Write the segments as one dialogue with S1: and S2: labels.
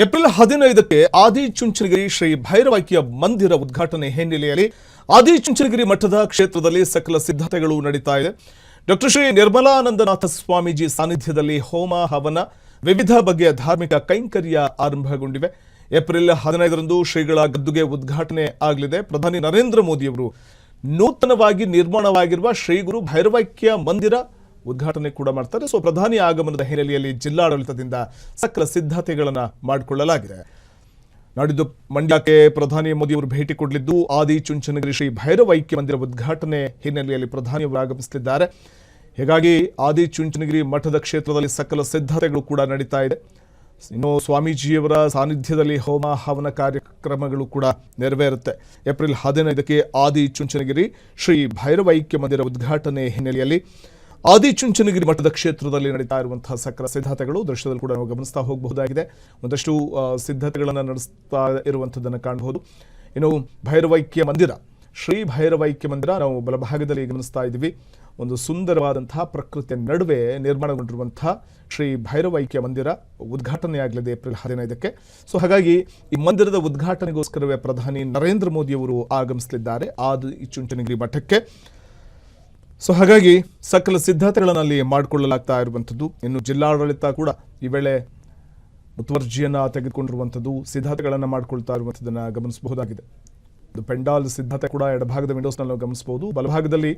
S1: April 15ಕ್ಕೆ Adichunchanagiri Shri ಭೈರವೈಕ್ಯ ಮಂದಿರ ಉದ್ಘಾಟನೆ ಹಿನ್ನೆಲೆಯಲ್ಲಿ ಆದಿಚುಂಚನಗಿರಿ ಮಠದ ಕ್ಷೇತ್ರದಲ್ಲಿ ಸಕಲ ಸಿದ್ಧತೆಗಳು ನಡೀತಾ ಇದೆ. ಡಾಕ್ಟರ್ ಶ್ರೀ ನಿರ್ಮಲಾನಂದನಾಥ ಸ್ವಾಮೀಜಿ ಸಾನ್ನಿಧ್ಯದಲ್ಲಿ ಹೋಮ ಹವನ ವಿವಿಧ ಬಗೆಯ ಧಾರ್ಮಿಕ ಕೈಂಕರ್ಯ ಆರಂಭಗೊಂಡಿವೆ. ಏಪ್ರಿಲ್ 15ರಂದು ಶ್ರೀಗಳ ಗದ್ದುಗೆ ಉದ್ಘಾಟನೆ ಆಗಲಿದೆ. ಪ್ರಧಾನಿ ನರೇಂದ್ರ ಮೋದಿಯವರು ನೂತನವಾಗಿ ನಿರ್ಮಾಣವಾಗಿರುವ ಶ್ರೀ ಗುರು ಭೈರವೈಕ್ಯ ಮಂದಿರ ಉದ್ಘಾಟನೆ ಕೂಡ ಮಾಡ್ತಾರೆ. ಸೊ ಪ್ರಧಾನಿ ಆಗಮನದ ಹಿನ್ನೆಲೆಯಲ್ಲಿ ಜಿಲ್ಲಾಡಳಿತದಿಂದ ಸಕಲ ಸಿದ್ಧತೆಗಳನ್ನು ಮಾಡಿಕೊಳ್ಳಲಾಗಿದೆ. ನಾಡಿದ್ದು ಮಂಡ್ಯಕ್ಕೆ ಪ್ರಧಾನಿ ಮೋದಿಯವರು ಭೇಟಿ ಕೊಡಲಿದ್ದು ಆದಿಚುಂಚನಗಿರಿ ಶ್ರೀ ಭೈರವೈಕ್ಯ ಮಂದಿರ ಉದ್ಘಾಟನೆ ಹಿನ್ನೆಲೆಯಲ್ಲಿ ಪ್ರಧಾನಿಯವರು ಆಗಮಿಸಲಿದ್ದಾರೆ. ಹೀಗಾಗಿ ಆದಿಚುಂಚನಗಿರಿ ಮಠದ ಕ್ಷೇತ್ರದಲ್ಲಿ ಸಕಲ ಸಿದ್ಧತೆಗಳು ಕೂಡ ನಡೀತಾ ಇದೆ. ಇನ್ನು ಸ್ವಾಮೀಜಿಯವರ ಸಾನ್ನಿಧ್ಯದಲ್ಲಿ ಹೋಮ ಹವನ ಕಾರ್ಯಕ್ರಮಗಳು ಕೂಡ ನೆರವೇರುತ್ತೆ. ಏಪ್ರಿಲ್ 15ಕ್ಕೆ ಆದಿಚುಂಚನಗಿರಿ ಶ್ರೀ ಭೈರವೈಕ್ಯ ಮಂದಿರ ಉದ್ಘಾಟನೆ ಹಿನ್ನೆಲೆಯಲ್ಲಿ ಆದಿಚುಂಚನಗಿರಿ ಮಠದ ಕ್ಷೇತ್ರದಲ್ಲಿ ನಡೀತಾ ಇರುವಂತಹ ಸಕಲ ಸಿದ್ಧತೆಗಳು ದೃಶ್ಯದಲ್ಲಿ ಕೂಡ ನಾವು ಗಮನಿಸ್ತಾ ಹೋಗಬಹುದಾಗಿದೆ. ಒಂದಷ್ಟು ಸಿದ್ಧತೆಗಳನ್ನು ನಡೆಸ್ತಾ ಇರುವಂಥದ್ದನ್ನು ಕಾಣಬಹುದು. ಇನ್ನು ಭೈರವೈಕ್ಯ ಮಂದಿರ, ಶ್ರೀ ಭೈರವೈಕ್ಯ ಮಂದಿರ ನಾವು ಬಲಭಾಗದಲ್ಲಿ ಗಮನಿಸ್ತಾ ಇದ್ದೀವಿ. ಒಂದು ಸುಂದರವಾದಂತಹ ಪ್ರಕೃತಿಯ ನಡುವೆ ನಿರ್ಮಾಣಗೊಂಡಿರುವಂತಹ ಶ್ರೀ ಭೈರವೈಕ್ಯ ಮಂದಿರ ಉದ್ಘಾಟನೆಯಾಗಲಿದೆ ಏಪ್ರಿಲ್ 15ಕ್ಕೆ. ಸೊ ಹಾಗಾಗಿ ಈ ಮಂದಿರದ ಉದ್ಘಾಟನೆಗೋಸ್ಕರವೇ ಪ್ರಧಾನಿ ನರೇಂದ್ರ ಮೋದಿಯವರು ಆಗಮಿಸಲಿದ್ದಾರೆ ಆದಿಚುಂಚನಗಿರಿ ಮಠಕ್ಕೆ. ಸೊ ಹಾಗಾಗಿ ಸಕಲ ಸಿದ್ಧತೆಗಳನ್ನು ಅಲ್ಲಿ ಮಾಡಿಕೊಳ್ಳಲಾಗ್ತಾ ಇರುವಂಥದ್ದು. ಇನ್ನು ಜಿಲ್ಲಾಡಳಿತ ಕೂಡ ಈ ವೇಳೆ ಮುತುವರ್ಜಿಯನ್ನು ತೆಗೆದುಕೊಂಡಿರುವಂಥದ್ದು, ಸಿದ್ಧತೆಗಳನ್ನು ಮಾಡಿಕೊಳ್ತಾ ಇರುವಂಥದ್ದನ್ನು ಗಮನಿಸಬಹುದಾಗಿದೆ. ಪೆಂಡಾಲ್ ಸಿದ್ಧತೆ ಕೂಡ ಎಡಭಾಗದ ವಿಂಡೋಸ್ನಲ್ಲಿ ನಾವು ಗಮನಿಸಬಹುದು. ಬಲಭಾಗದಲ್ಲಿ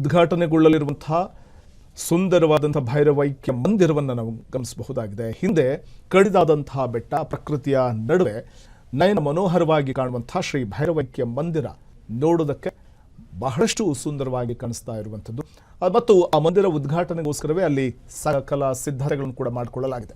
S1: ಉದ್ಘಾಟನೆಗೊಳ್ಳಲಿರುವಂತಹ ಸುಂದರವಾದಂತಹ ಭೈರವೈಕ್ಯ ಮಂದಿರವನ್ನು ನಾವು ಗಮನಿಸಬಹುದಾಗಿದೆ. ಹಿಂದೆ ಕಡಿದಾದಂತಹ ಬೆಟ್ಟ, ಪ್ರಕೃತಿಯ ನಡುವೆ ನಯನ ಮನೋಹರವಾಗಿ ಕಾಣುವಂತಹ ಶ್ರೀ ಭೈರವೈಕ್ಯ ಮಂದಿರ ನೋಡೋದಕ್ಕೆ ಬಹಳಷ್ಟು ಸುಂದರವಾಗಿ ಕಾಣಿಸ್ತಾ ಇರುವಂಥದ್ದು. ಮತ್ತು ಆ ಮಂದಿರ ಉದ್ಘಾಟನೆಗೋಸ್ಕರವೇ ಅಲ್ಲಿ ಸಕಲ ಸಿದ್ಧತೆಗಳನ್ನು ಕೂಡ ಮಾಡಿಕೊಳ್ಳಲಾಗಿದೆ.